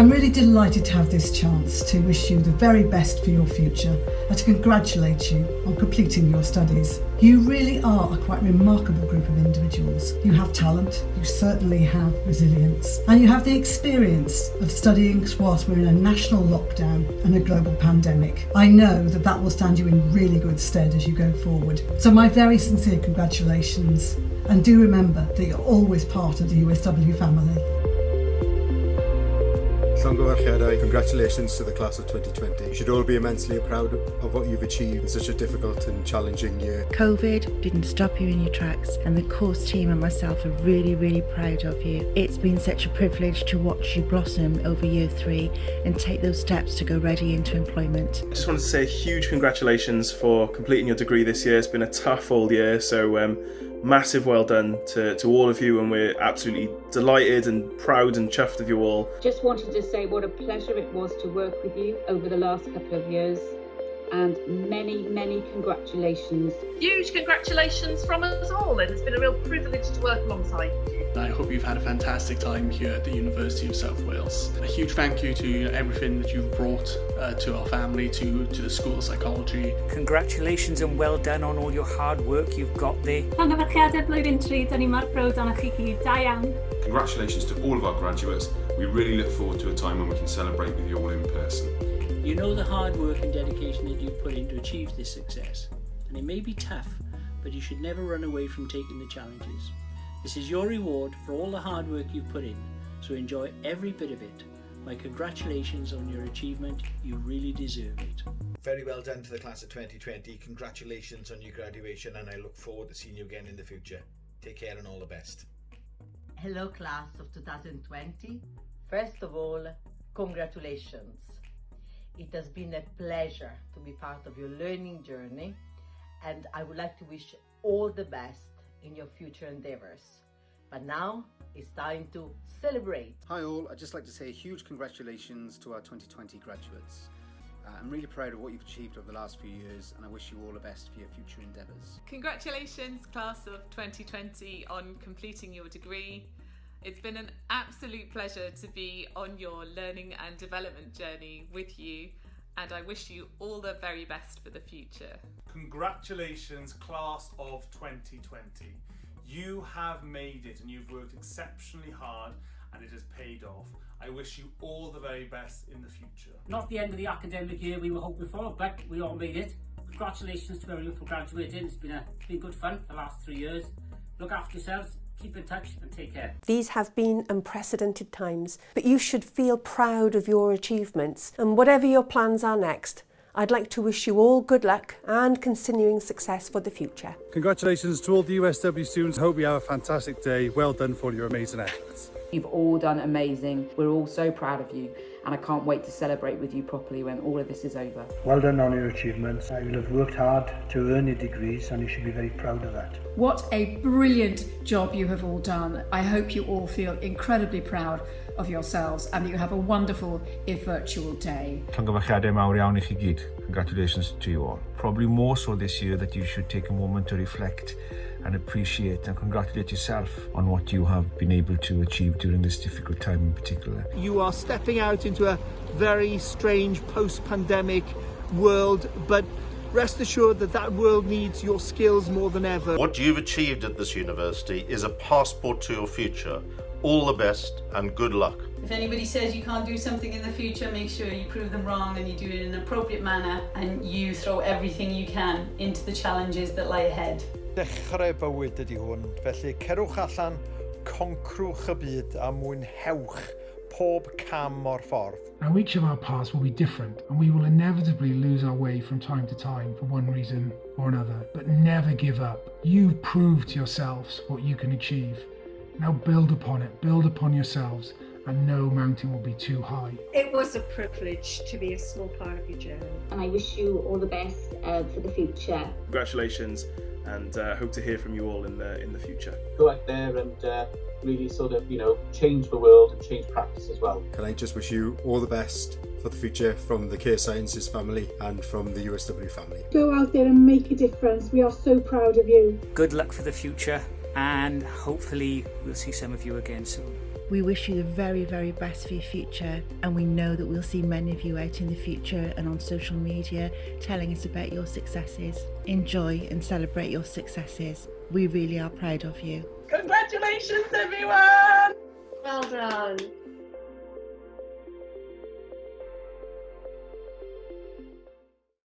I'm really delighted to have this chance to wish you the very best for your future and to congratulate you on completing your studies. You really are a quite remarkable group of individuals. You have talent, you certainly have resilience, and you have the experience of studying whilst we're in a national lockdown and a global pandemic. I know that that will stand you in really good stead as you go forward. So my very sincere congratulations, and do remember that you're always part of the USW family. Congratulations to the class of 2020. You should all be immensely proud of what you've achieved in such a difficult and challenging year. COVID didn't stop you in your tracks, and the course team and myself are really, really proud of you. It's been such a privilege to watch you blossom over year 3 and take those steps to go ready into employment. I just wanted to say a huge congratulations for completing your degree this year. It's been a tough old year, so massive well done to all of you, and we're absolutely delighted and proud and chuffed of you all. Just wanted to say what a pleasure it was to work with you over the last couple of years, and many, many congratulations. Huge congratulations from us all, and it's been a real privilege to work alongside you. I hope you've had a fantastic time here at the University of South Wales. A huge thank you to everything that you've brought to our family, to the School of Psychology. Congratulations and well done on all your hard work you've got there. Llongyfarchiadau blwyddyn 3, da ni mor browd ohonoch chi gyd. Da iawn. Congratulations to all of our graduates. We really look forward to a time when we can celebrate with you all in person. You know the hard work and dedication that you've put in to achieve this success, and it may be tough, but you should never run away from taking the challenges. This is your reward for all the hard work you've put in, so enjoy every bit of it. My congratulations on your achievement, you really deserve it. Very well done to the class of 2020, congratulations on your graduation, and I look forward to seeing you again in the future. Take care and all the best. Hello class of 2020, first of all, congratulations. It has been a pleasure to be part of your learning journey, and I would like to wish all the best in your future endeavours. But now it's time to celebrate. Hi all, I'd just like to say a huge congratulations to our 2020 graduates. I'm really proud of what you've achieved over the last few years, and I wish you all the best for your future endeavours. Congratulations class of 2020 on completing your degree. It's been an absolute pleasure to be on your learning and development journey with you, and I wish you all the very best for the future. Congratulations class of 2020. You have made it, and you've worked exceptionally hard, and it has paid off. I wish you all the very best in the future. Not the end of the academic year we were hoping for, but we all made it. Congratulations to everyone for graduating. It's been good fun the last 3 years. Look after yourselves, keep in touch and take care. These have been unprecedented times, but you should feel proud of your achievements, and whatever your plans are next, I'd like to wish you all good luck and continuing success for the future. Congratulations to all the USW students. I hope you have a fantastic day. Well done for your amazing efforts. You've all done amazing. We're all so proud of you, and I can't wait to celebrate with you properly when all of this is over. Well done on your achievements. You will have worked hard to earn your degrees, and you should be very proud of that. What a brilliant job you have all done. I hope you all feel incredibly proud of yourselves and that you have a wonderful, if virtual, day. Llongyfarchiadau mawr iawn I chi gyd. Congratulations to you all. Probably more so this year that you should take a moment to reflect and appreciate and congratulate yourself on what you have been able to achieve during this difficult time in particular. You are stepping out into a very strange post-pandemic world, but rest assured that that world needs your skills more than ever. What you've achieved at this university is a passport to your future. All the best and good luck. If anybody says you can't do something in the future, make sure you prove them wrong and you do it in an appropriate manner and you throw everything you can into the challenges that lie ahead. Dechrau bywyd ydi hwn, felly cerwch allan, concrwch y byd a mwynhewch pob cam o'r ffordd. Now each of our paths will be different, and we will inevitably lose our way from time to time for one reason or another, but never give up. You've proved to yourselves what you can achieve. Now build upon it, build upon yourselves, and no mountain will be too high. It was a privilege to be a small part of your journey. And I wish you all the best for the future. Congratulations, and hope to hear from you all in the future. Go out there and really sort of, change the world and change practice as well. Can I just wish you all the best for the future from the Care Sciences family and from the USW family. Go out there and make a difference. We are so proud of you. Good luck for the future, and hopefully we'll see some of you again soon. We wish you the very, very best for your future, and we know that we'll see many of you out in the future and on social media telling us about your successes. Enjoy and celebrate your successes. We really are proud of you. Congratulations, everyone! Well done.